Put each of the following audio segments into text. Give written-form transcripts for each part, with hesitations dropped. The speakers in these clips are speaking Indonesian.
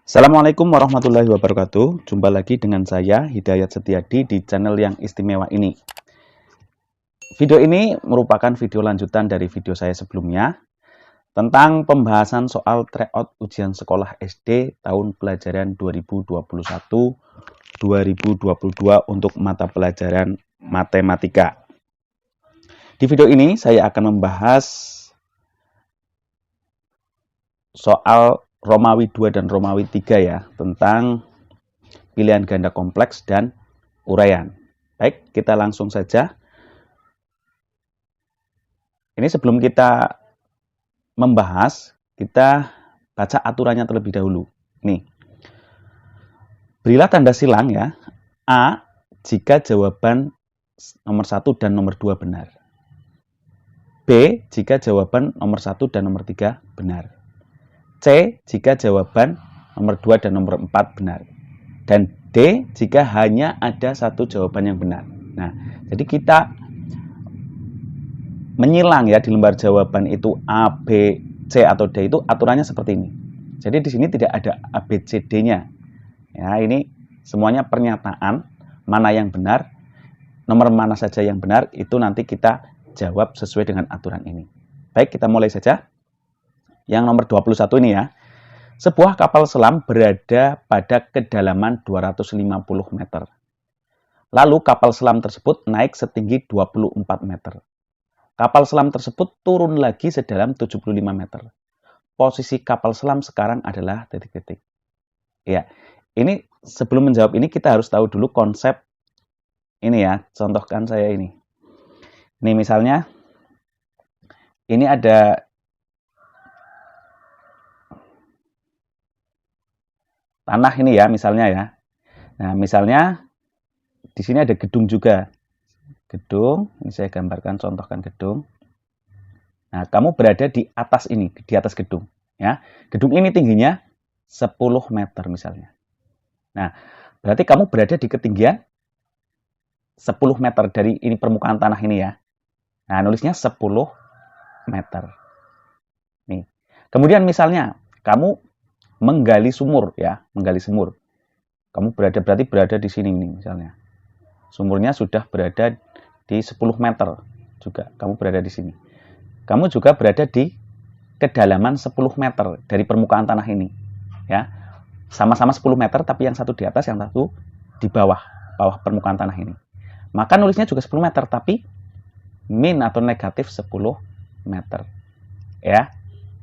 Assalamualaikum warahmatullahi wabarakatuh. Jumpa lagi dengan saya Hidayat Setiadi di channel yang istimewa ini. Video ini merupakan video lanjutan dari video saya sebelumnya tentang pembahasan soal tryout ujian sekolah SD tahun pelajaran 2021-2022 untuk mata pelajaran matematika. Di video ini saya akan membahas soal Romawi 2 dan Romawi 3 ya, tentang pilihan ganda kompleks dan uraian. Baik, kita langsung saja. Ini sebelum kita membahas, kita baca aturannya terlebih dahulu. Nih, berilah tanda silang ya, A jika jawaban nomor 1 dan nomor 2 benar. B jika jawaban nomor 1 dan nomor 3 benar. C jika jawaban nomor 2 dan nomor 4 benar. Dan D jika hanya ada satu jawaban yang benar. Nah, jadi kita menyilang ya di lembar jawaban itu A, B, C atau D itu aturannya seperti ini. Jadi di sini tidak ada A, B, C, D-nya. Ya, ini semuanya pernyataan mana yang benar, nomor mana saja yang benar, itu nanti kita jawab sesuai dengan aturan ini. Baik, kita mulai saja. Yang nomor 21 ini ya. Sebuah kapal selam berada pada kedalaman 250 meter. Lalu kapal selam tersebut naik setinggi 24 meter. Kapal selam tersebut turun lagi sedalam 75 meter. Posisi kapal selam sekarang adalah titik-titik. Ya, ini sebelum menjawab ini kita harus tahu dulu konsep ini ya. Contohkan saya ini. Ini misalnya, ini ada tanah ini ya, misalnya ya. Nah, misalnya di sini ada gedung juga. Gedung, ini saya gambarkan, contohkan gedung. Nah, kamu berada di atas ini, di atas gedung. Ya, gedung ini tingginya 10 meter misalnya. Nah, berarti kamu berada di ketinggian 10 meter dari ini permukaan tanah ini ya. Nah, nulisnya 10 meter. Nih. Kemudian misalnya, kamu menggali sumur ya, menggali sumur. Kamu berarti berada di sini nih misalnya. Sumurnya sudah berada di 10 meter juga. Kamu berada di sini. Kamu juga berada di kedalaman 10 meter dari permukaan tanah ini. Ya. Sama-sama 10 meter tapi yang satu di atas, yang satu di bawah permukaan tanah ini. Maka nulisnya juga 10 meter tapi min atau negatif 10 meter. Ya.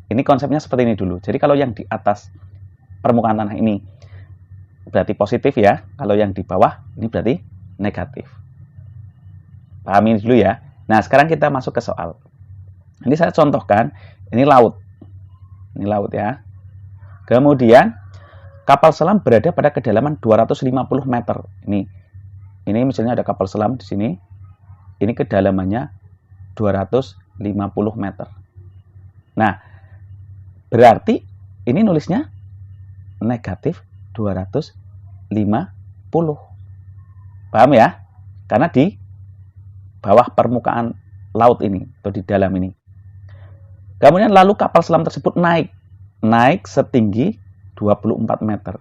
Ini konsepnya seperti ini dulu. Jadi kalau yang di atas permukaan tanah ini berarti positif ya. Kalau yang di bawah ini berarti negatif. Pahami dulu ya. Nah, sekarang kita masuk ke soal. Ini saya contohkan, ini laut. Ini laut ya. Kemudian kapal selam berada pada kedalaman 250 meter. Ini misalnya ada kapal selam di sini. Ini kedalamannya 250 meter. Nah, berarti ini nulisnya negatif 250. Paham ya? Karena di bawah permukaan laut ini, atau di dalam ini. Kemudian lalu kapal selam tersebut naik setinggi 24 meter.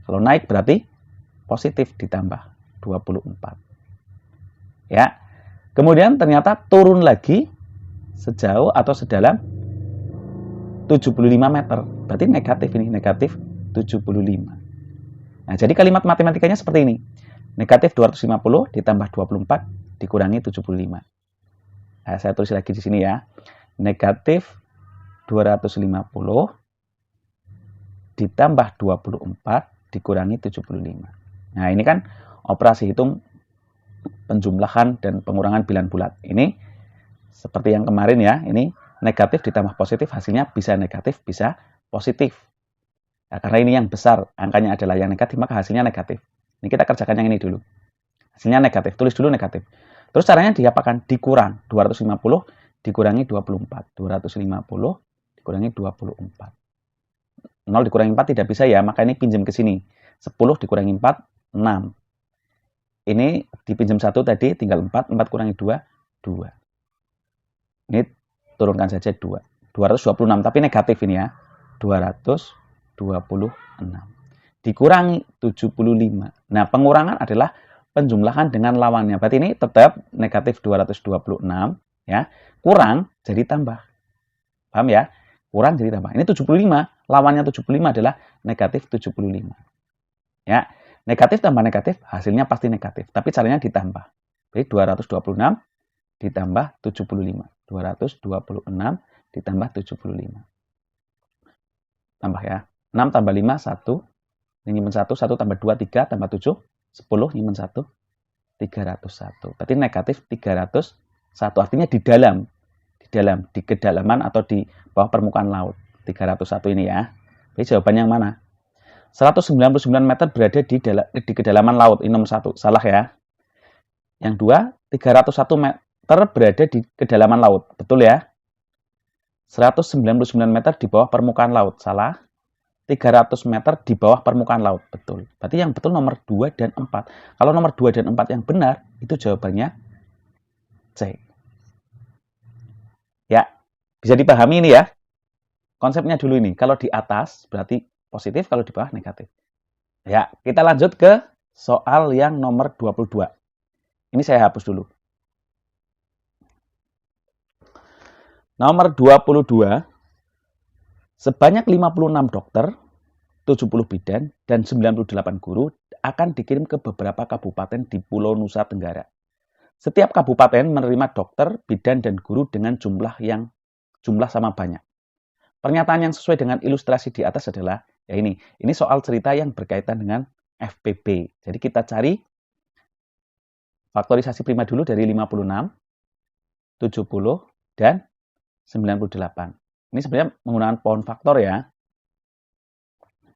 Kalau naik berarti positif ditambah 24. Ya. Kemudian ternyata turun lagi sejauh atau sedalam 75 meter. Berarti negatif ini, negatif 75. Nah, jadi kalimat matematikanya seperti ini. Negatif 250 ditambah 24 dikurangi 75. Nah, saya tulis lagi di sini ya. Negatif 250 ditambah 24 dikurangi 75. Nah, ini kan operasi hitung penjumlahan dan pengurangan bilangan bulat. Ini seperti yang kemarin ya, ini negatif ditambah positif, hasilnya bisa negatif, bisa positif. Nah, karena ini yang besar, angkanya adalah yang negatif, maka hasilnya negatif. Ini kita kerjakan yang ini dulu. Hasilnya negatif, tulis dulu negatif. Terus caranya diapakan? Dikurang. 250 dikurangi 24. 250 dikurangi 24. 0 dikurangi 4 tidak bisa ya, maka ini pinjam ke sini. 10 dikurangi 4, 6. Ini dipinjam 1 tadi, tinggal 4. 4 kurangi 2, 2. Ini turunkan saja 2. 226, tapi negatif ini ya. 226. dikurangi 75. Nah, pengurangan adalah penjumlahan dengan lawannya. Berarti ini tetap negatif 226, ya. Kurang jadi tambah. Paham ya? Kurang jadi tambah. Ini 75, lawannya 75 adalah negatif 75. Ya, negatif tambah negatif, hasilnya pasti negatif. Tapi caranya ditambah. Jadi 226 ditambah 75. 226 ditambah 75. Tambah ya. 6 tambah 5, 1. Ini 1, 1 tambah 2, 3, tambah 7, 10, ini 1, 301. Berarti negatif 301. Artinya di kedalaman atau di bawah permukaan laut. 301 ini ya. Jadi jawabannya yang mana? 199 meter berada di kedalaman laut. Ini nomor 1. Salah ya. Yang 2, 301 meter berada di kedalaman laut. Betul ya. 199 meter di bawah permukaan laut. Salah. 300 meter di bawah permukaan laut. Betul. Berarti yang betul nomor 2 dan 4. Kalau nomor 2 dan 4 yang benar, itu jawabannya C. Ya, bisa dipahami ini ya. Konsepnya dulu ini. Kalau di atas berarti positif, kalau di bawah negatif. Ya, kita lanjut ke soal yang nomor 22. Ini saya hapus dulu. Nomor 22. Sebanyak 56 dokter, 70 bidan, dan 98 guru akan dikirim ke beberapa kabupaten di Pulau Nusa Tenggara. Setiap kabupaten menerima dokter, bidan, dan guru dengan jumlah sama banyak. Pernyataan yang sesuai dengan ilustrasi di atas adalah, ya ini soal cerita yang berkaitan dengan FPB. Jadi kita cari faktorisasi prima dulu dari 56, 70, dan 98. Ini sebenarnya menggunakan pohon faktor ya.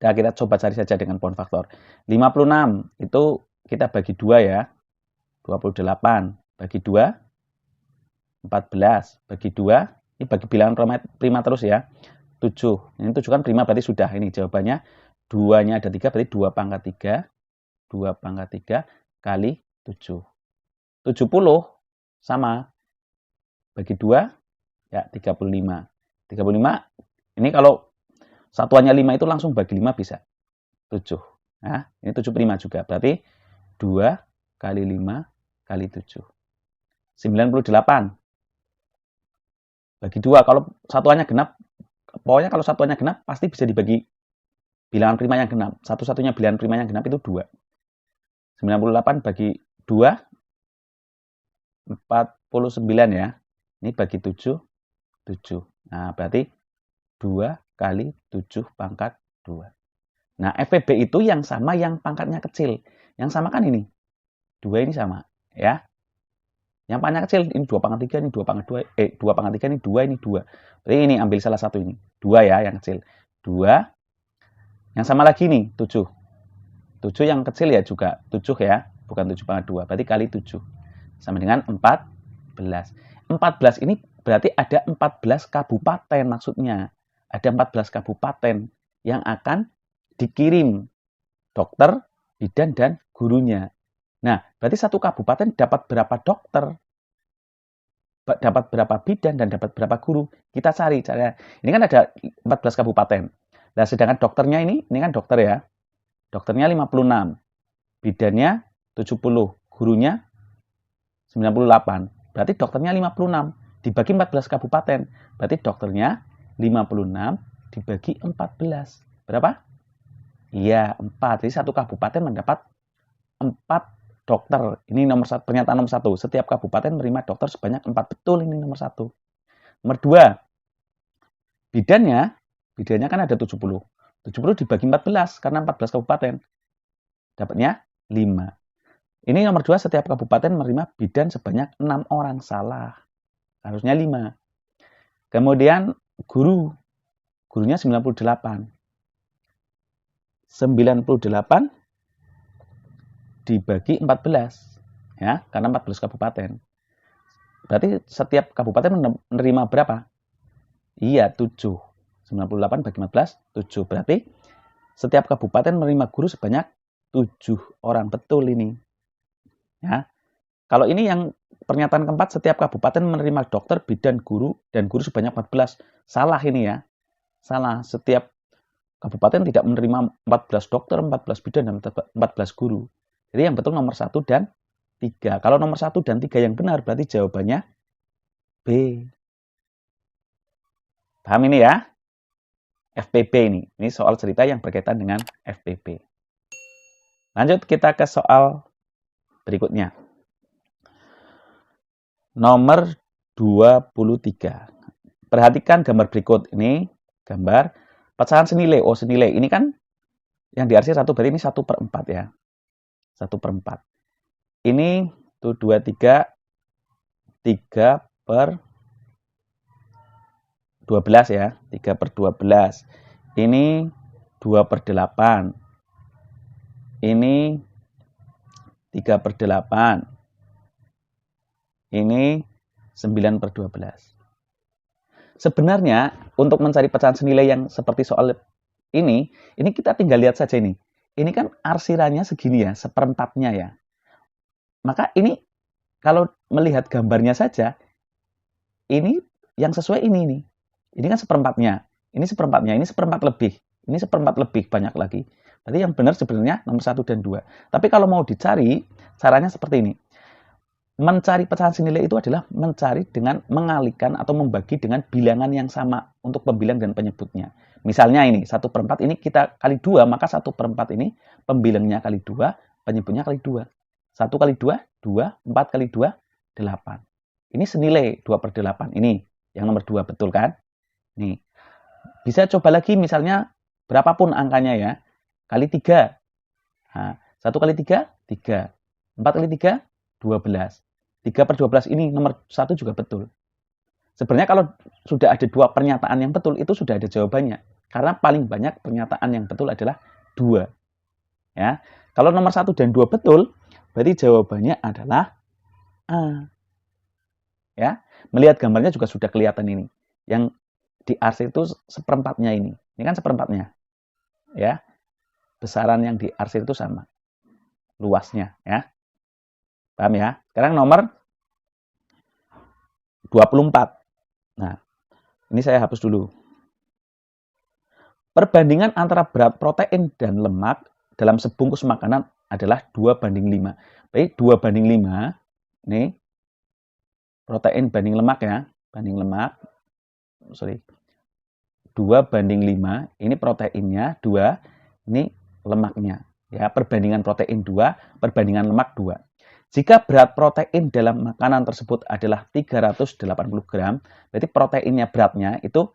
Nah, kita coba cari saja dengan pohon faktor. 56 itu kita bagi 2 ya. 28 bagi 2, 14 bagi 2. Ini bagi bilangan prima terus ya. 7. Ini 7 kan prima berarti sudah. Ini jawabannya 2-nya ada 3 berarti 2 pangkat 3. 2 pangkat 3 kali 7. 70 sama. Bagi 2 ya 35. 35 ini kalau satuannya 5 itu langsung bagi 5 bisa 7. Nah, ini 7 prima juga. Berarti 2 kali 5 kali 7. 98. Bagi 2. Kalau satuannya genap, pokoknya kalau satuannya genap pasti bisa dibagi bilangan prima yang genap. Satu-satunya bilangan prima yang genap itu 2. 98 bagi 2, 49 ya. Ini bagi 7, 7. Nah, berarti 2 kali 7 pangkat 2. Nah, FPB itu yang sama yang pangkatnya kecil. Yang sama kan ini. 2 ini sama. Ya. Yang pangkatnya kecil, ini 2 pangkat 3, ini 2 pangkat 2. 2 pangkat 3, ini 2, ini 2. Berarti ini ambil salah satu ini. 2 ya, yang kecil. 2. Yang sama lagi nih, 7. 7 yang kecil ya juga 7 ya. Bukan 7 pangkat 2. Berarti kali 7. Sama dengan 14. 14 ini berarti ada 14 kabupaten maksudnya. Ada 14 kabupaten yang akan dikirim dokter, bidan, dan gurunya. Nah, berarti satu kabupaten dapat berapa dokter, dapat berapa bidan, dan dapat berapa guru. Kita cari caranya. Ini kan ada 14 kabupaten. Nah, sedangkan dokternya ini kan dokter ya. Dokternya 56, bidannya 70, gurunya 98. Berarti dokternya 56 dibagi 14 kabupaten. Berarti dokternya 56 dibagi 14. Berapa? Iya, 4. Jadi satu kabupaten mendapat 4 dokter. Ini pernyataan nomor 1. Setiap kabupaten menerima dokter sebanyak 4. Betul ini nomor 1. Nomor 2. Bidannya kan ada 70. 70 dibagi 14 karena 14 kabupaten. Dapatnya 5. Ini nomor 2, setiap kabupaten menerima bidan sebanyak 6 orang. Salah. Harusnya 5. Kemudian gurunya 98. 98 dibagi 14. Ya, karena 14 kabupaten. Berarti setiap kabupaten menerima berapa? Iya, 7. 98 bagi 14, 7. Berarti setiap kabupaten menerima guru sebanyak 7 orang. Betul ini. Ya. Kalau ini yang pernyataan keempat, setiap kabupaten menerima dokter, bidan, guru, dan guru sebanyak 14. Salah ini ya. Salah. Setiap kabupaten tidak menerima 14 dokter, 14 bidan, dan 14 guru. Jadi yang betul nomor 1 dan 3. Kalau nomor 1 dan 3 yang benar, berarti jawabannya B. Paham ini ya? FPP ini. Ini soal cerita yang berkaitan dengan FPP. Lanjut kita ke soal berikutnya. Nomor 23. Perhatikan gambar berikut. Ini gambar pecahan senilai. Oh, senilai. Ini kan yang diarsir 1 berarti ini 1/4 ya. 1/4. Ini tuh 2, 3. 3/12 ya. 3/12. Ini 2/8. Ini 3/8. Ini 9/12. Sebenarnya untuk mencari pecahan senilai yang seperti soal ini kita tinggal lihat saja ini. Ini kan arsirannya segini ya, 1/4-nya ya. Maka ini kalau melihat gambarnya saja, ini yang sesuai ini nih. Ini kan 1/4-nya. Ini 1/4-nya, ini 1/4 lebih. Ini 1/4 lebih banyak lagi. Berarti yang benar sebenarnya nomor 1 dan 2. Tapi kalau mau dicari, caranya seperti ini. Mencari pecahan senilai itu adalah mencari dengan mengalihkan atau membagi dengan bilangan yang sama untuk pembilang dan penyebutnya. Misalnya ini, 1/4 ini kita kali 2, maka 1/4 ini pembilangnya kali 2, penyebutnya kali 2. 1 kali 2, 2, 4 kali 2, 8. Ini senilai 2/8. Ini yang nomor 2, betul kan? Nih. Bisa coba lagi misalnya berapapun angkanya ya. Kali 3. Nah, 1 kali 3, 3. 4 kali 3, 12. 3/12 ini nomor 1 juga betul. Sebenarnya kalau sudah ada 2 pernyataan yang betul, itu sudah ada jawabannya. Karena paling banyak pernyataan yang betul adalah 2. Ya. Kalau nomor 1 dan 2 betul, berarti jawabannya adalah A. Ya. Melihat gambarnya juga sudah kelihatan ini. Yang diarsir itu 1/4-nya ini. Ini kan 1/4-nya. Ya. Besaran yang diarsir itu sama. Luasnya, ya. Paham ya? Sekarang nomor 24. Nah, ini saya hapus dulu. Perbandingan antara berat protein dan lemak dalam sebungkus makanan adalah 2/5. Baik, 2/5. Nih, protein banding lemak ya. Banding lemak. 2/5. Ini proteinnya 2. Ini lemaknya. Ya, perbandingan protein 2, perbandingan lemak 2. Jika berat protein dalam makanan tersebut adalah 380 gram, berarti proteinnya beratnya itu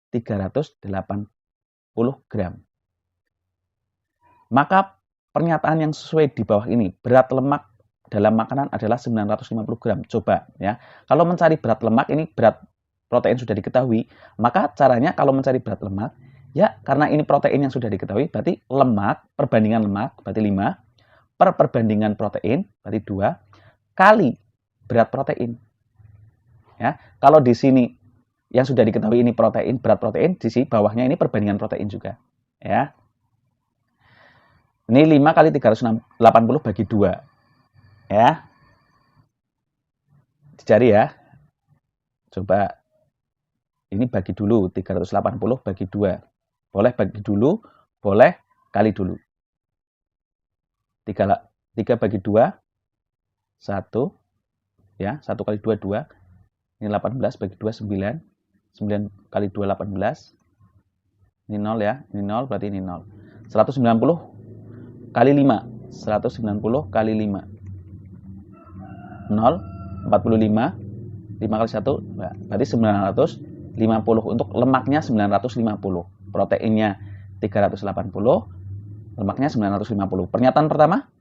380 gram. Maka pernyataan yang sesuai di bawah ini, berat lemak dalam makanan adalah 950 gram. Coba ya, kalau mencari berat lemak, ini berat protein sudah diketahui, maka caranya kalau mencari berat lemak, ya karena ini protein yang sudah diketahui, berarti lemak, perbandingan lemak, berarti 5, per perbandingan protein, berarti 2, kali berat protein. Ya, kalau di sini yang sudah diketahui ini protein, berat protein, di sini bawahnya ini perbandingan protein juga. Ya. Ini 5 kali 380 bagi 2. Ya. Dicari ya. Coba ini bagi dulu, 380 bagi 2. Boleh bagi dulu, boleh kali dulu. 3 bagi 2, 1, ya, 1 kali 2, 2, ini 18 bagi 2, 9, 9 kali 2, 18, ini 0 ya, ini 0, berarti ini 0, 190 kali 5, 190 kali 5, 0, 45, 5 kali 1, berarti 950, untuk lemaknya 950, proteinnya 380, lemaknya 950. Pernyataan pertama,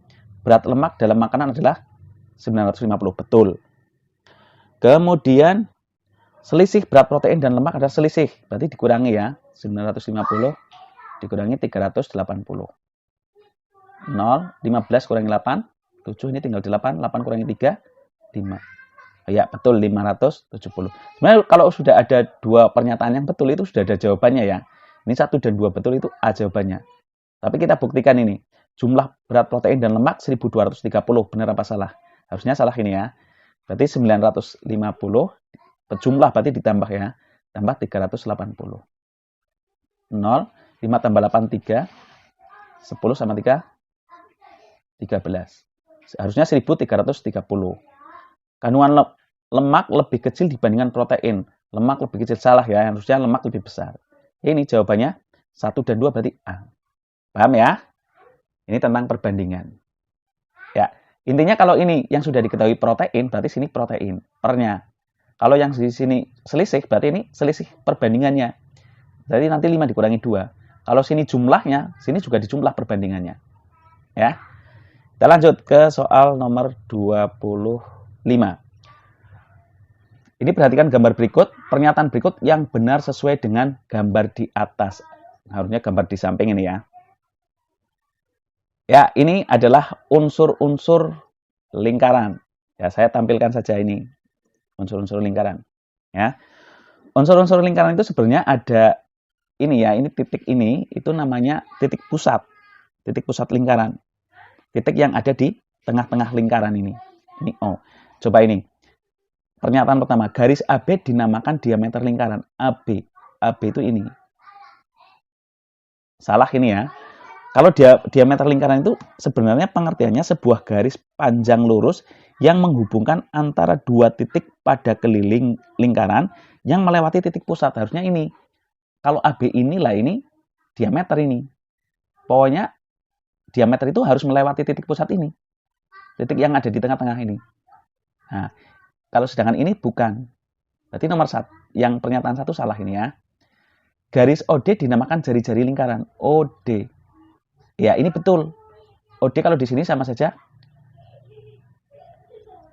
berat lemak dalam makanan adalah 950. Betul. Kemudian, selisih berat protein dan lemak adalah selisih. Berarti dikurangi ya. 950 dikurangi 380. 0, 15 kurangi 8. 7, ini tinggal 8. 8 kurangi 3, 5. Ya, betul, 570. Sebenarnya kalau sudah ada 2 pernyataan yang betul, itu sudah ada jawabannya ya. Ini 1 dan 2 betul, itu A jawabannya. Tapi kita buktikan ini. Jumlah berat protein dan lemak 1230. Benar apa salah? Harusnya salah ini ya. Berarti 950. Jumlah berarti ditambah ya. Tambah 380. 0. 5 tambah 8, 3. 10 sama 3, 13. Harusnya 1330. Kandungan lemak lebih kecil dibandingkan protein. Lemak lebih kecil, salah ya. Harusnya lemak lebih besar. Ini jawabannya 1 dan 2 berarti A. Paham ya? Ini tentang perbandingan. Ya, intinya kalau ini yang sudah diketahui protein, berarti sini protein. Pernya. Kalau yang di sini selisih, berarti ini selisih perbandingannya. Jadi nanti 5 dikurangi 2. Kalau sini jumlahnya, sini juga dijumlah perbandingannya. Ya. Kita lanjut ke soal nomor 25. Ini perhatikan gambar berikut, pernyataan berikut yang benar sesuai dengan gambar di atas. Harusnya gambar di samping ini ya. Ya, ini adalah unsur-unsur lingkaran. Ya, saya tampilkan saja ini. Unsur-unsur lingkaran. Ya. Unsur-unsur lingkaran itu sebenarnya ada ini ya, ini titik ini, itu namanya titik pusat. Titik pusat lingkaran. Titik yang ada di tengah-tengah lingkaran ini. Ini O. Coba ini. Pernyataan pertama, garis AB dinamakan diameter lingkaran. AB. AB itu ini. Salah ini ya. Kalau diameter lingkaran itu sebenarnya pengertiannya sebuah garis panjang lurus yang menghubungkan antara dua titik pada keliling lingkaran yang melewati titik pusat. Harusnya ini. Kalau AB inilah ini diameter ini. Pokoknya diameter itu harus melewati titik pusat ini. Titik yang ada di tengah-tengah ini. Nah, kalau sedangkan ini bukan. Berarti nomor 1. Yang pernyataan 1 salah ini ya. Garis OD dinamakan jari-jari lingkaran. OD. Ya, ini betul. OD kalau di sini sama saja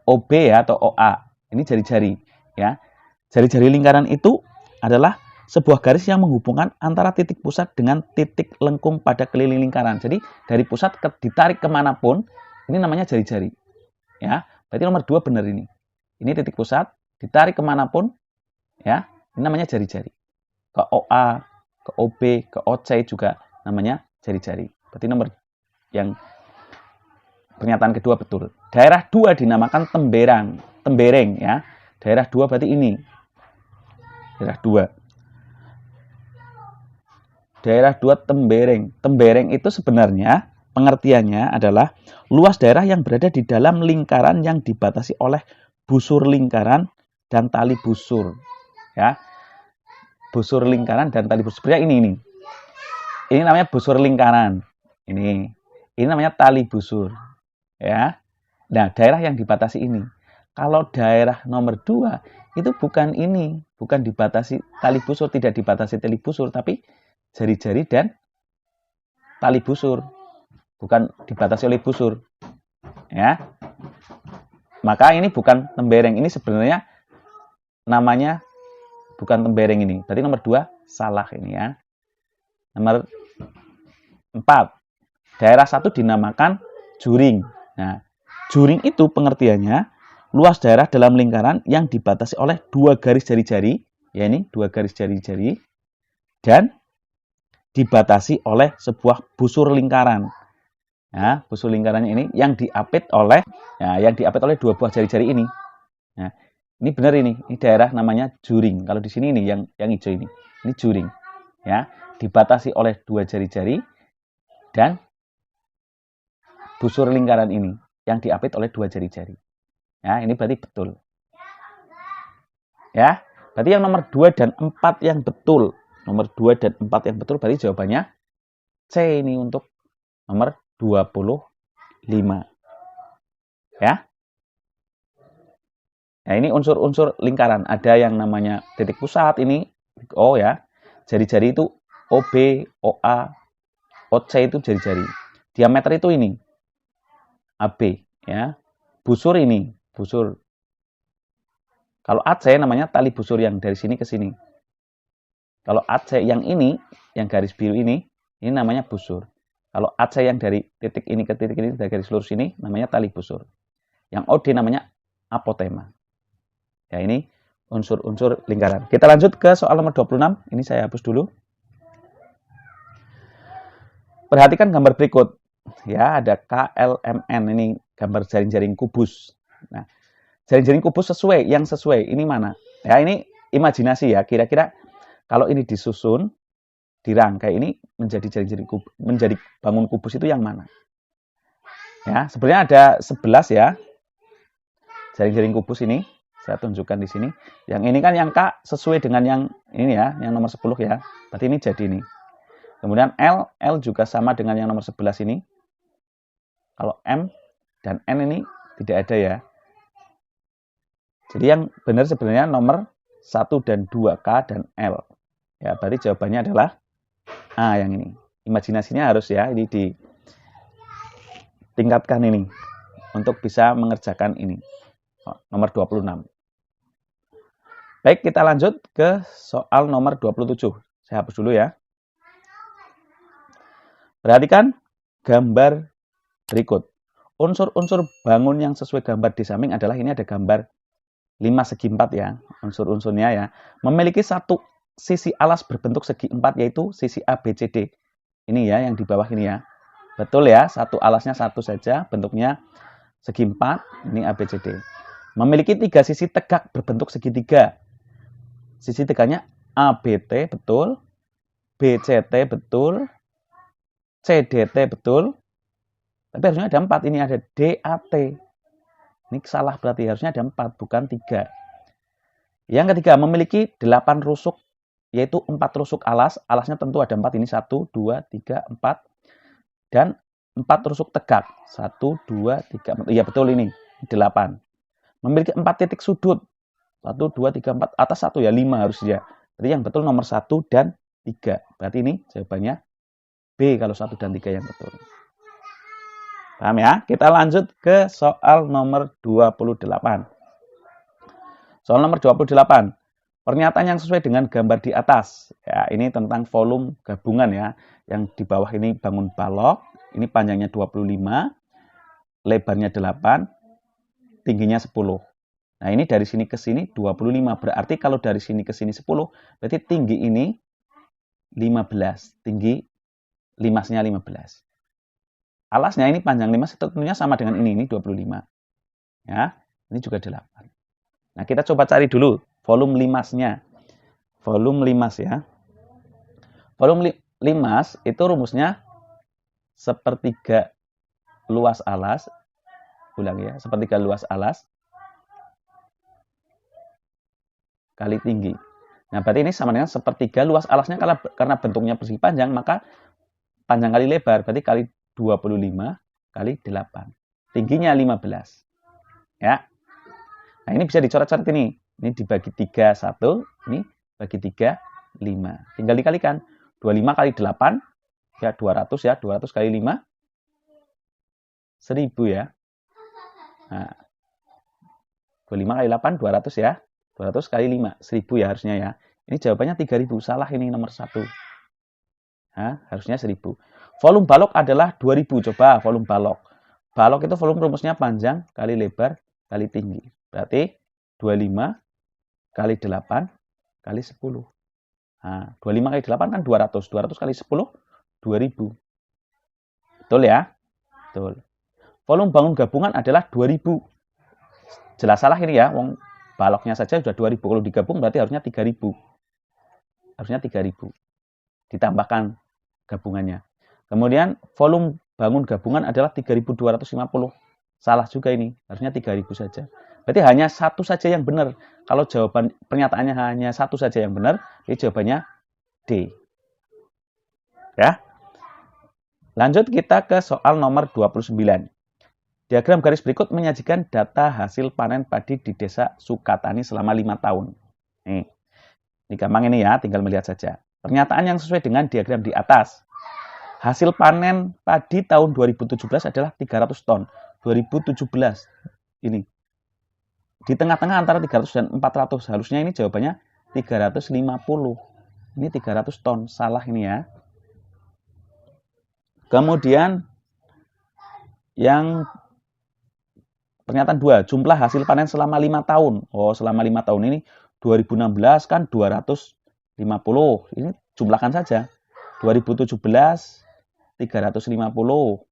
OB ya atau OA. Ini jari-jari ya. Jari-jari lingkaran itu adalah sebuah garis yang menghubungkan antara titik pusat dengan titik lengkung pada keliling lingkaran. Jadi dari pusat ditarik kemanapun, ini namanya jari-jari. Ya, berarti nomor 2 benar ini. Ini titik pusat, ditarik kemanapun, ya, ini namanya jari-jari. Ke OA, ke OB, ke OC juga namanya jari-jari. Berarti nomor yang pernyataan kedua betul. Daerah 2 dinamakan tembereng, ya. Daerah 2 berarti ini. Daerah 2. Daerah 2 tembereng. Tembereng itu sebenarnya pengertiannya adalah luas daerah yang berada di dalam lingkaran yang dibatasi oleh busur lingkaran dan tali busur. Ya. Busur lingkaran dan tali busur. Sebenarnya ini. Ini namanya busur lingkaran. Ini namanya tali busur. Ya. Nah, daerah yang dibatasi ini. Kalau daerah nomor 2 itu bukan ini, bukan dibatasi tali busur, tidak dibatasi tali busur, tapi jari-jari dan tali busur, bukan dibatasi oleh busur, ya. Maka ini bukan tembereng, ini sebenarnya namanya bukan tembereng ini. Berarti nomor 2 salah ini ya. Nomor 4, daerah 1 dinamakan juring. Nah, juring itu pengertiannya luas daerah dalam lingkaran yang dibatasi oleh 2 garis jari-jari, ya ini 2 garis jari-jari, dan dibatasi oleh sebuah busur lingkaran. Ya, busur lingkarannya ini yang diapit oleh 2 buah jari-jari ini. Nah, ini benar ini daerah namanya juring. Kalau di sini ini yang hijau ini juring. Ya, dibatasi oleh 2 jari-jari dan busur lingkaran ini yang diapit oleh 2 jari-jari. Ya, ini berarti betul. Ya, berarti yang nomor 2 dan 4 yang betul. Nomor 2 dan 4 yang betul berarti jawabannya C ini untuk nomor 25. Ya. Nah, ini unsur-unsur lingkaran. Ada yang namanya titik pusat ini O ya. Jari-jari itu OB, OA, OC itu jari-jari. Diameter itu ini AB ya. Busur ini, busur. Kalau AC namanya tali busur yang dari sini ke sini. Kalau AC yang ini, yang garis biru ini namanya busur. Kalau AC yang dari titik ini ke titik ini, dari garis lurus ini, namanya tali busur. Yang OD namanya apotema. Ya, ini unsur-unsur lingkaran. Kita lanjut ke soal nomor 26. Ini saya hapus dulu. Perhatikan gambar berikut. Ya, ada KLMN. Ini gambar jaring-jaring kubus. Nah, jaring-jaring kubus yang sesuai. Ini mana? Ya, ini imajinasi ya. Kira-kira kalau ini disusun, dirangkai ini menjadi jaring-jaring kubus, menjadi bangun kubus itu yang mana? Ya, sebenarnya ada 11 ya. Jaring-jaring kubus ini saya tunjukkan di sini. Yang ini kan yang K sesuai dengan yang ini ya, yang nomor 10 ya. Berarti ini jadi ini. Kemudian L juga sama dengan yang nomor 11 ini. Kalau M dan N ini tidak ada ya. Jadi yang benar sebenarnya nomor 1 dan 2, K dan L. Ya, berarti jawabannya adalah A yang ini. Imajinasinya harus ya, ini ditingkatkan ini untuk bisa mengerjakan ini. Nomor 26. Baik, kita lanjut ke soal nomor 27. Saya hapus dulu ya. Perhatikan gambar berikut. Unsur-unsur bangun yang sesuai gambar di samping adalah ini ada gambar 5 segi 4 ya. Unsur-unsurnya ya. Memiliki satu sisi alas berbentuk segi 4 yaitu sisi A, B, C, D. Ini ya yang di bawah ini ya. Betul ya, satu alasnya satu saja, bentuknya segi 4. Ini A, B, C, D. Memiliki 3 sisi tegak berbentuk segitiga. Sisi tegaknya ABT betul, BCT betul, CDT betul. Tapi harusnya ada 4. Ini ada DAT. Ini salah berarti harusnya ada 4 bukan 3. Yang ketiga memiliki 8 rusuk yaitu 4 rusuk alas. Alasnya tentu ada 4. Ini 1, 2, 3, 4 dan 4 rusuk tegak. 1, 2, 3, 4. Iya betul ini 8. Memiliki 4 titik sudut. 1, 2, 3, 4. Atas 1 ya 5 harusnya. Jadi yang betul nomor 1 dan 3. Berarti ini jawabannya B kalau 1 dan 3 yang betul. Paham ya? Kita lanjut ke soal nomor 28. Soal nomor 28. Pernyataan yang sesuai dengan gambar di atas. Ya, ini tentang volume gabungan ya. Yang di bawah ini bangun balok. Ini panjangnya 25. Lebarnya 8. Tingginya 10. Nah, ini dari sini ke sini 25. Berarti kalau dari sini ke sini 10, berarti tinggi ini 15. Tinggi limasnya 15. Alasnya ini panjang limas tentunya sama dengan ini 25. Ya, ini juga 8. Nah, kita coba cari dulu volume limasnya. Volume limas ya. Volume limas itu rumusnya sepertiga luas alas. Ulang ya, sepertiga luas alas kali tinggi. Nah, berarti ini sama dengan sepertiga luas alasnya karena bentuknya persegi panjang, maka panjang kali lebar, berarti kali 25 kali 8. Tingginya 15. Ya. Nah, ini bisa dicoret-coret ini. Ini dibagi 3, 1. Ini bagi 3, 5. Tinggal dikalikan. 25 kali 8, ya 200 ya. 200 kali 5, 1000 ya. Nah, 25 kali 8, 200 ya. 200 kali 5, 1000 ya harusnya ya. Ini jawabannya 3000. Salah ini nomor 1. Nah, harusnya 1000. Volume balok adalah 2000. Coba volume balok. Balok itu volume rumusnya panjang kali lebar kali tinggi. Berarti 25 kali 8 kali 10. Nah, 25 kali 8 kan 200. 200 kali 10, 2000. Betul ya? Betul. Volume bangun gabungan adalah 2000. Jelas salah ini ya. Wong baloknya saja sudah 2000. Kalau digabung berarti harusnya 3000. Harusnya 3000. Ditambahkan gabungannya. Kemudian volume bangun gabungan adalah 3250. Salah juga ini. Harusnya 3000 saja. Berarti hanya satu saja yang benar. Kalau jawaban pernyataannya hanya satu saja yang benar, jadi jawabannya D. Ya. Lanjut kita ke soal nomor 29. Diagram garis berikut menyajikan data hasil panen padi di desa Sukatani selama 5 tahun. Nih. Ini gampang ini ya, tinggal melihat saja. Pernyataan yang sesuai dengan diagram di atas. Hasil panen padi tahun 2017 adalah 300 ton. 2017 ini. Di tengah-tengah antara 300 dan 400. Harusnya ini jawabannya 350. Ini 300 ton. Salah ini ya. Kemudian yang pernyataan 2. Jumlah hasil panen selama 5 tahun. Oh, selama 5 tahun ini 2016 kan 250. Ini jumlahkan saja. 2017 350.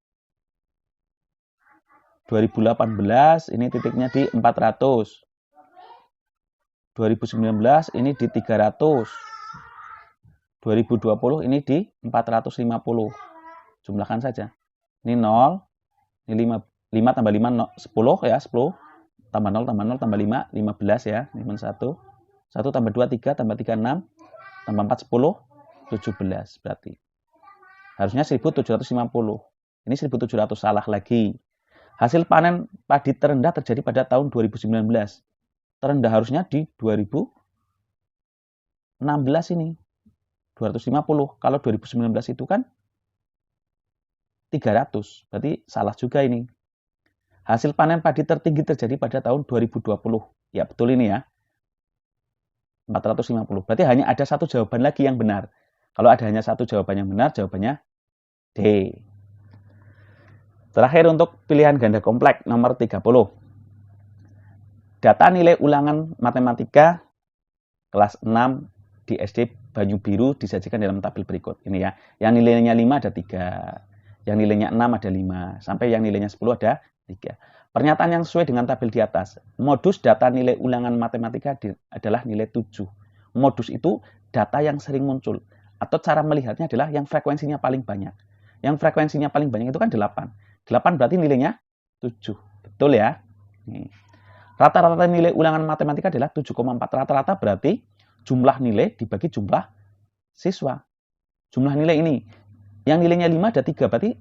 2018 ini titiknya di 400. 2019 ini di 300. 2020 ini di 450. Jumlahkan saja. Ini 0, ini 5 tambah 5, 10 ya, 10. Tambah 0, tambah 0, tambah 5, 15 ya. Ini 1. 1 tambah 2, 3, tambah 3, 6. Tambah 4, 10, 17 berarti. Harusnya 1750. Ini 1700, salah lagi. Hasil panen padi terendah terjadi pada tahun 2019. Terendah harusnya di 2016 ini. 250. Kalau 2019 itu kan 300. Berarti salah juga ini. Hasil panen padi tertinggi terjadi pada tahun 2020. Ya, betul ini ya. 450. Berarti hanya ada satu jawaban lagi yang benar. Kalau ada hanya satu jawaban yang benar, jawabannya D. Terakhir untuk pilihan ganda kompleks nomor 30. Data nilai ulangan matematika kelas 6 di SD Banyu Biru disajikan dalam tabel berikut. Ini ya. Yang nilainya 5 ada 3. Yang nilainya 6 ada 5. Sampai yang nilainya 10 ada 3. Pernyataan yang sesuai dengan tabel di atas. Modus data nilai ulangan matematika adalah nilai 7. Modus itu data yang sering muncul. Atau cara melihatnya adalah yang frekuensinya paling banyak. Yang frekuensinya paling banyak itu kan 8. 8 berarti nilainya 7. Betul ya? Rata-rata nilai ulangan matematika adalah 7,4. Rata-rata berarti jumlah nilai dibagi jumlah siswa. Jumlah nilai ini. Yang nilainya 5 ada 3. Berarti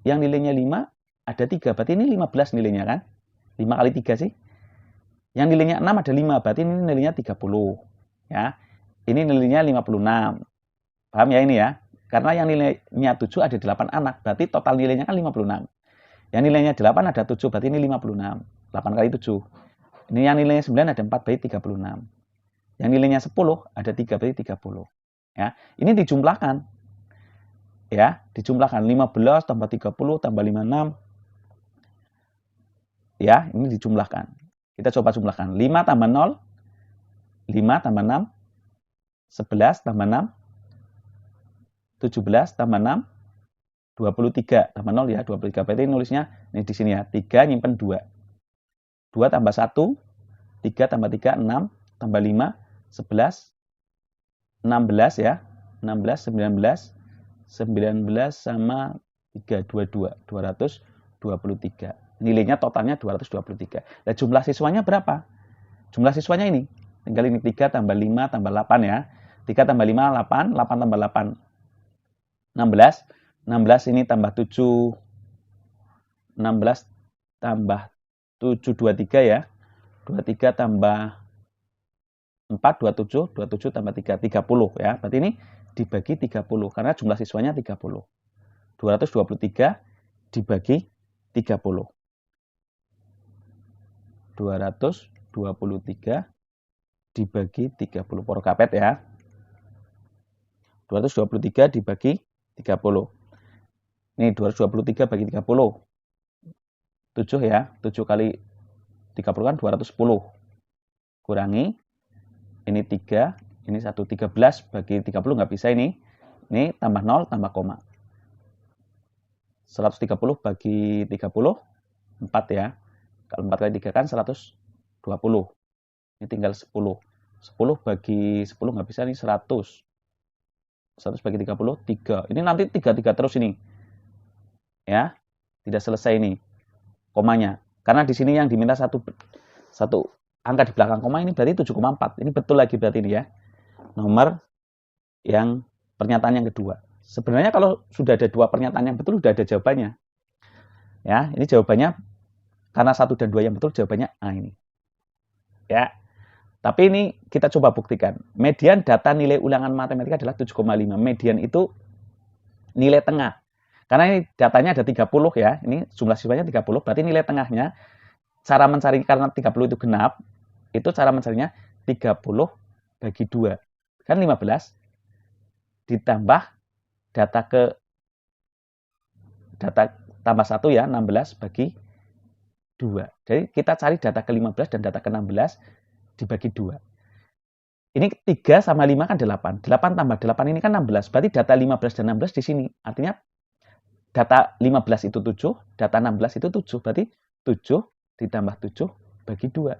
yang nilainya 5 ada 3. Berarti ini 15 nilainya kan? 5 kali 3 sih. Yang nilainya 6 ada 5. Berarti ini nilainya 30. Ya. Ini nilainya 56. Paham ya ini ya? Karena yang nilainya 7 ada 8 anak. Berarti total nilainya kan 56. Yang nilainya 8 ada 7. Berarti ini 56. 8 kali 7. Ini yang nilainya 9 ada 4. Berarti 36. Yang nilainya 10 ada 3. Berarti 30. Ya. Ini dijumlahkan. Ya, dijumlahkan 15 tambah 30 tambah 56. Ya, ini dijumlahkan. Kita coba jumlahkan. 5 tambah 0, 5 tambah 6, 11 tambah 6, 17 tambah 6, 23 tambah 0 ya, 23. Berarti nulisnya ini di sini ya, 3 nyimpen 2. 2 tambah 1, 3 tambah 3, 6, tambah 5, 11, 16 ya, 16, 19, 19 sama 3, 22, 223. Nilainya totalnya 223. Nah, jumlah siswanya berapa? Jumlah siswanya ini. Tinggal ini 3 tambah 5 tambah 8 ya. 3 tambah 5, 8. 8 tambah 8, 16. 16 ini tambah 7. 16 tambah 7, 23 ya. 23 tambah 4, 27. 27 tambah 3, 30 ya. Berarti ini dibagi 30. Karena jumlah siswanya 30. 223 dibagi 30. 223 dibagi 30. Poro kapet ya. 223 dibagi 30. Ini 223 bagi 30. 7 ya. 7 kali 30 kan 210. Kurangi. Ini 3. Ini 1. 13 bagi 30 nggak bisa ini. Ini tambah 0 tambah koma. 130 bagi 30. 4 ya. Kalau 4 kali 3 kan 120. Ini tinggal 10. 10 bagi 10 nggak bisa nih 100. 100 bagi 30, 3. Ini nanti 3 terus ini. Ya. Tidak selesai ini komanya. Karena di sini yang diminta satu angka di belakang koma ini berarti 7,4. Ini betul lagi berarti ini ya. Nomor yang pernyataan yang kedua. Sebenarnya kalau sudah ada 2 pernyataan yang betul sudah ada jawabannya. Ya, ini jawabannya karena 1 dan 2 yang betul jawabannya A ini. Ya. Tapi ini kita coba buktikan. Median data nilai ulangan matematika adalah 7,5. Median itu nilai tengah. Karena ini datanya ada 30 ya. Ini jumlah siswanya 30. Berarti nilai tengahnya, cara mencari karena 30 itu genap, itu cara mencarinya 30 bagi 2. Kan 15. Ditambah data tambah 1 ya, 16 bagi 2. Jadi kita cari data ke-15 dan data ke-16 dibagi 2. Ini 3 sama 5 kan 8. 8 tambah 8 ini kan 16. Berarti data 15 dan 16 di sini. Artinya data 15 itu 7, data 16 itu 7. Berarti 7 ditambah 7 bagi 2.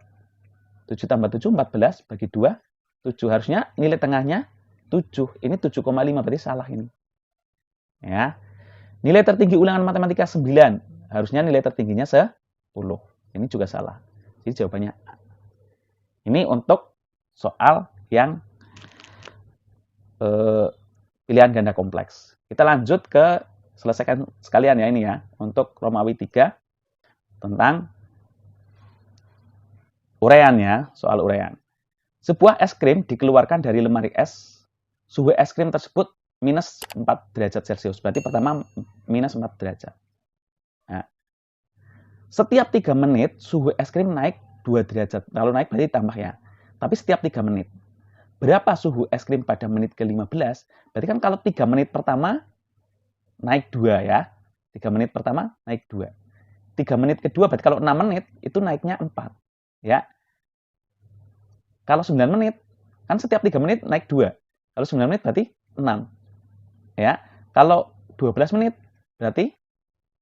7 tambah 7, 14 bagi 2, 7. Harusnya nilai tengahnya 7. Ini 7,5 berarti salah ini. Ya. Nilai tertinggi ulangan matematika 9. Harusnya nilai tertingginya 10. Ini juga salah. Jadi jawabannya A. Ini untuk soal yang pilihan ganda kompleks. Kita lanjut ke selesaikan sekalian ya ini ya. Untuk Romawi 3 tentang uraian ya, soal uraian. Sebuah es krim dikeluarkan dari lemari es. Suhu es krim tersebut minus 4 derajat Celcius. Berarti pertama minus 4 derajat. Nah, setiap 3 menit suhu es krim naik 2 derajat. Kalau naik berarti tambah ya. Tapi setiap 3 menit. Berapa suhu es krim pada menit ke-15? Berarti kan kalau 3 menit pertama naik 2 ya. 3 menit pertama naik 2. 3 menit kedua berarti kalau 6 menit itu naiknya 4. Ya. Kalau 9 menit, kan setiap 3 menit naik 2. Kalau 9 menit berarti 6. Ya. Kalau 12 menit berarti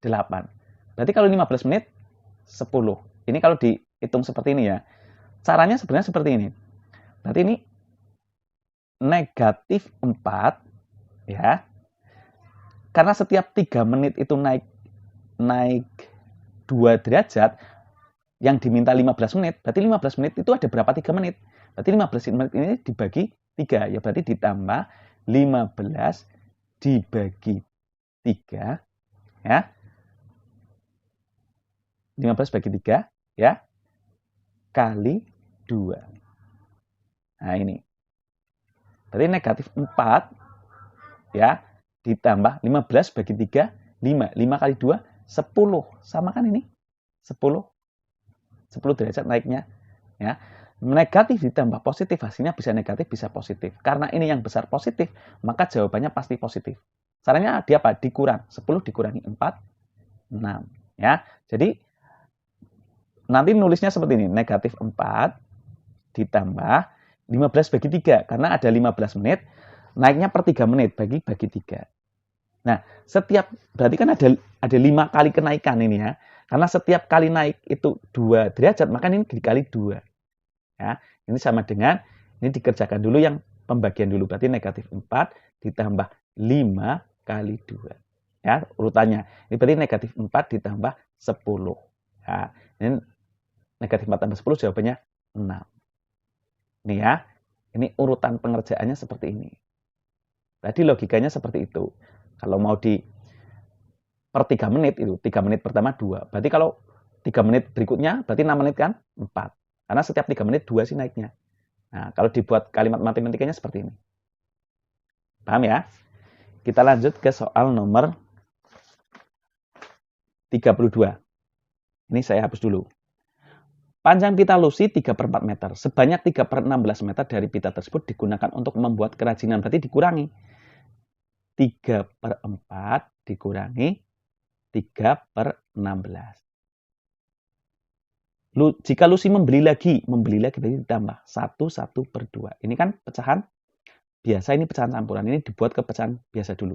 8. Berarti kalau 15 menit 10. Ini kalau dihitung seperti ini ya. Caranya sebenarnya seperti ini. Berarti ini negatif 4 ya. Karena setiap 3 menit itu naik 2 derajat, yang diminta 15 menit, berarti 15 menit itu ada berapa 3 menit? Berarti 15 menit ini dibagi 3, ya berarti ditambah 15 dibagi 3, ya. 15 bagi 3, ya, kali 2. Nah, ini. Berarti negatif 4, ya, ditambah 15 bagi 3, 5. 5 kali 2, 10. Sama kan ini? 10 derajat naiknya. Ya. Negatif ditambah positif, hasilnya bisa negatif, bisa positif. Karena ini yang besar positif, maka jawabannya pasti positif. Caranya dia apa? Dikurang. 10 dikurangi 4, 6. Ya. Jadi, nanti nulisnya seperti ini. Negatif 4 ditambah 15 bagi 3. Karena ada 15 menit, naiknya per 3 menit. Bagi 3. Nah, berarti kan ada 5 kali kenaikan ini ya. Karena setiap kali naik itu 2 derajat, maka ini dikali 2. Ya, ini sama dengan, ini dikerjakan dulu yang pembagian dulu. Berarti negatif 4 ditambah 5 kali 2. Ya, urutannya. Ini berarti negatif 4 ditambah 10. Ya, ini negatif 4 tambah 10 jawabannya 6. Ini ya, ini urutan pengerjaannya seperti ini. Tadi logikanya seperti itu. Kalau mau per 3 menit itu, 3 menit pertama 2. Berarti kalau 3 menit berikutnya, berarti 6 menit kan? 4. Karena setiap 3 menit 2 sih naiknya. Nah, kalau dibuat kalimat matematikanya seperti ini. Paham ya? Kita lanjut ke soal nomor 32. Ini saya hapus dulu. Panjang pita lusi 3/4 meter. Sebanyak 3/16 meter dari pita tersebut digunakan untuk membuat kerajinan. Berarti dikurangi. 3/4 dikurangi 3/16. Jika Lucy membeli lagi berarti ditambah 1/2. Ini kan pecahan biasa, ini pecahan campuran. Ini dibuat ke pecahan biasa dulu.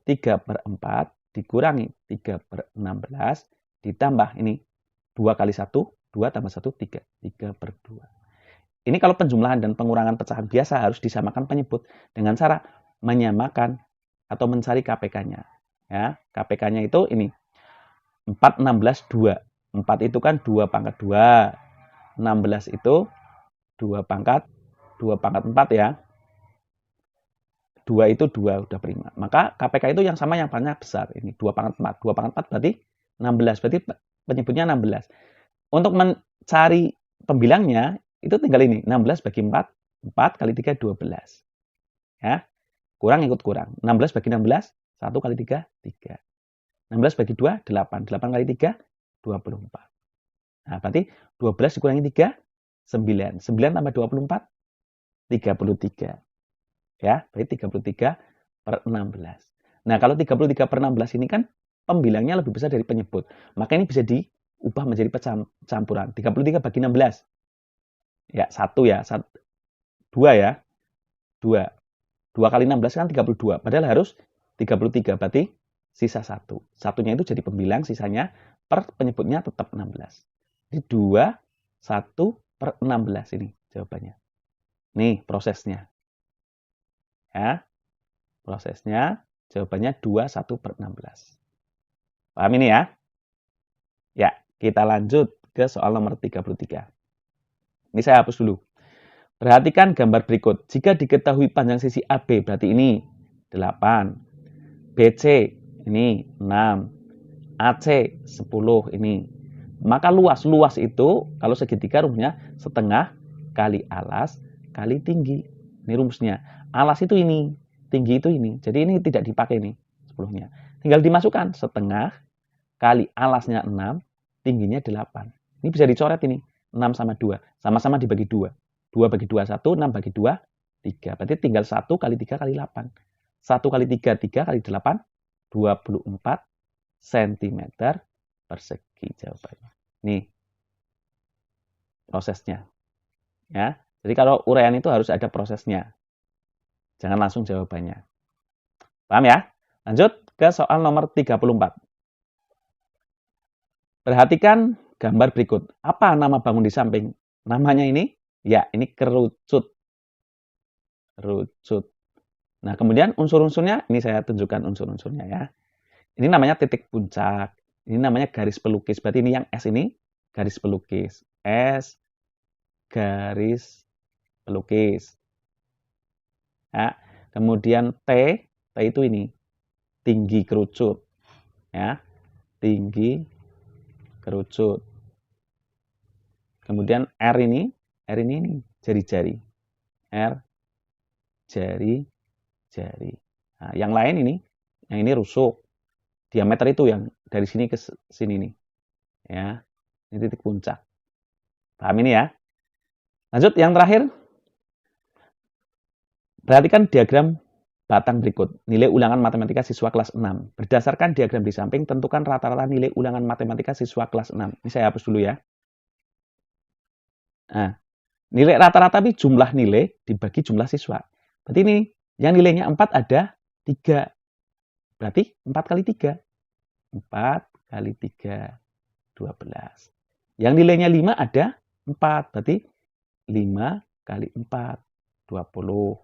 3/4 dikurangi 3/16 ditambah ini 2 kali 1, 2 tambah 1, 3. 3/2. Ini kalau penjumlahan dan pengurangan pecahan biasa harus disamakan penyebut dengan cara menyamakan atau mencari KPK-nya. Ya, KPK-nya itu ini 4, 16, 2. 4 itu kan 2 pangkat 2. 16 itu 2 pangkat 4 ya. 2 itu 2 udah prima. Maka KPK itu yang sama yang banyak besar. Ini 2 pangkat 4. 2 pangkat 4 berarti 16. Berarti penyebutnya 16. Untuk mencari pembilangnya itu tinggal ini. 16 bagi 4. 4 kali 3, 12. Ya. Kurang ikut kurang. 16 bagi 16. 1 kali 3, 3. 16 bagi 2, 8. 8 kali 3, 24. Nah, berarti 12 dikurangi 3, 9. 9 tambah 24, 33. Ya, berarti 33/16. Nah, kalau 33/16 ini kan pembilangnya lebih besar dari penyebut. Maka ini bisa diubah menjadi campuran. 33 bagi 16. Ya, 1 ya. 2 ya. 2. 2 kali 16 kan 32. Padahal harus 33. Berarti sisa 1. Satunya itu jadi pembilang, sisanya per penyebutnya tetap 16. Jadi 2, 1/16 ini jawabannya. Nih prosesnya. Ya, prosesnya jawabannya 21/16. Paham ini ya? Ya, kita lanjut ke soal nomor 33. Ini saya hapus dulu. Perhatikan gambar berikut. Jika diketahui panjang sisi AB, berarti ini 8. BC, ini 6. AC, 10 ini. Maka luas itu, kalau segitiga rumusnya setengah kali alas kali tinggi. Ini rumusnya. Alas itu ini, tinggi itu ini. Jadi ini tidak dipakai nih 10-nya. Tinggal dimasukkan setengah kali alasnya 6, tingginya 8. Ini bisa dicoret ini. 6 sama 2. Sama-sama dibagi 2. 2 bagi 2, 1. 6 bagi 2, 3. Berarti tinggal 1 kali 3 kali 8. 1 kali 3, 3 kali 8, 24 cm persegi jawabannya. Nih prosesnya. Ya. Jadi kalau uraian itu harus ada prosesnya. Jangan langsung jawabannya. Paham ya? Lanjut ke soal nomor 34. Perhatikan gambar berikut. Apa nama bangun di samping? Namanya ini? Ya, ini kerucut. Kerucut. Nah, kemudian unsur-unsurnya, ini saya tunjukkan unsur-unsurnya ya. Ini namanya titik puncak. Ini namanya garis pelukis. Berarti ini yang S ini garis pelukis. S garis pelukis. Ya. Kemudian T itu ini tinggi kerucut. Ya. Tinggi kerucut. Kemudian R ini jari-jari. R jari-jari. Nah, yang lain yang ini rusuk. Diameter itu yang dari sini ke sini nih. Ya. Ini titik puncak. Paham ini ya? Lanjut yang terakhir. Perhatikan diagram batang berikut. Nilai ulangan matematika siswa kelas 6. Berdasarkan diagram di samping, tentukan rata-rata nilai ulangan matematika siswa kelas 6. Ini saya hapus dulu ya. Nah, nilai rata-rata ini jumlah nilai dibagi jumlah siswa. Berarti ini yang nilainya 4 ada 3. Berarti 4 kali 3. 4 kali 3, 12. Yang nilainya 5 ada 4. Berarti 5 kali 4, 20.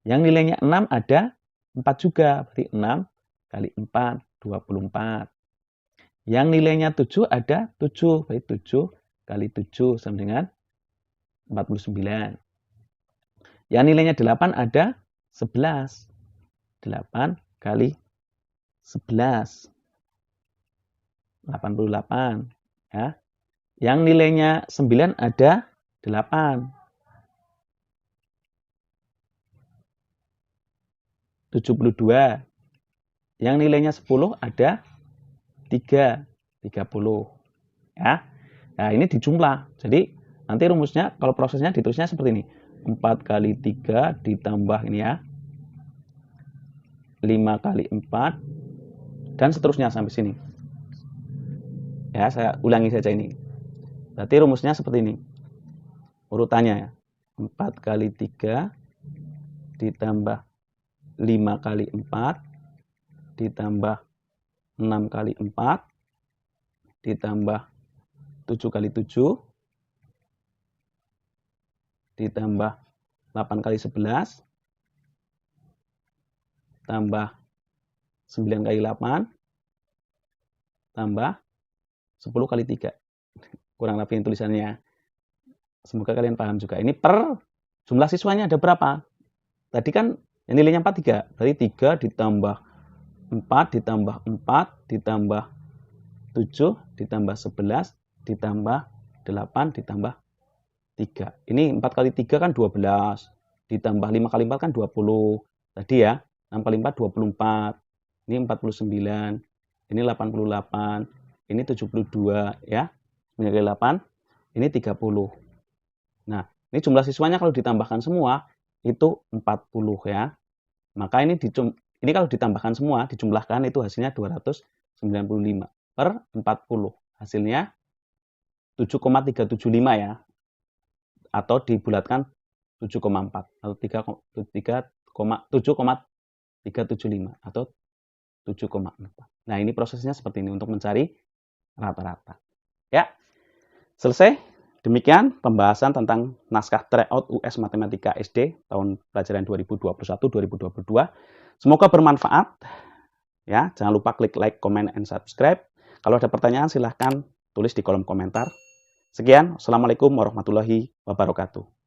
Yang nilainya 6 ada 4 juga. Berarti 6 kali 4, 24. Yang nilainya 7 ada 7. Berarti 7 kali 7 sama dengan 49. Yang nilainya 8 ada 11. 8 kali 11. 88. Ya. Yang nilainya 9 ada 8. 72. Yang nilainya 10 ada 3. 30. Ya. Nah, ini dijumlah. Jadi, nanti rumusnya, kalau prosesnya ditulisnya seperti ini. 4 kali 3 ditambah ini ya. 5 kali 4. Dan seterusnya sampai sini. Ya, saya ulangi saja ini. Berarti rumusnya seperti ini. Urutannya ya. 4 kali 3 ditambah 5 kali 4 ditambah 6 kali 4 ditambah 7 kali 7 ditambah 8 kali 11 tambah 9 kali 8 tambah 10 kali 3. Kurang lebih tulisannya. Semoga kalian paham juga. Ini per jumlah siswanya ada berapa? Tadi kan yang nilainya 4, 3. Berarti 3 ditambah 4 ditambah 4 ditambah 7 ditambah 11 ditambah 8 ditambah 3. Ini 4 kali 3 kan 12. Ditambah 5 kali 4 kan 20. Tadi ya, 6 kali 4, 24. Ini 49. Ini 88. Ini 72 ya. 9 kali 8. Ini 30. Nah, ini jumlah siswanya kalau ditambahkan semua itu 40 ya. Maka ini kalau ditambahkan semua, dijumlahkan itu hasilnya 295 per 40. Hasilnya 7,375 ya. Atau dibulatkan 7,4 atau 7,375 atau 7,4. Nah, ini prosesnya seperti ini untuk mencari rata-rata. Ya. Selesai Demikian pembahasan tentang naskah tryout US Matematika SD tahun pelajaran 2021-2022. Semoga bermanfaat. Ya, jangan lupa klik like, comment, and subscribe. Kalau ada pertanyaan silahkan tulis di kolom komentar. Sekian, Assalamualaikum warahmatullahi wabarakatuh.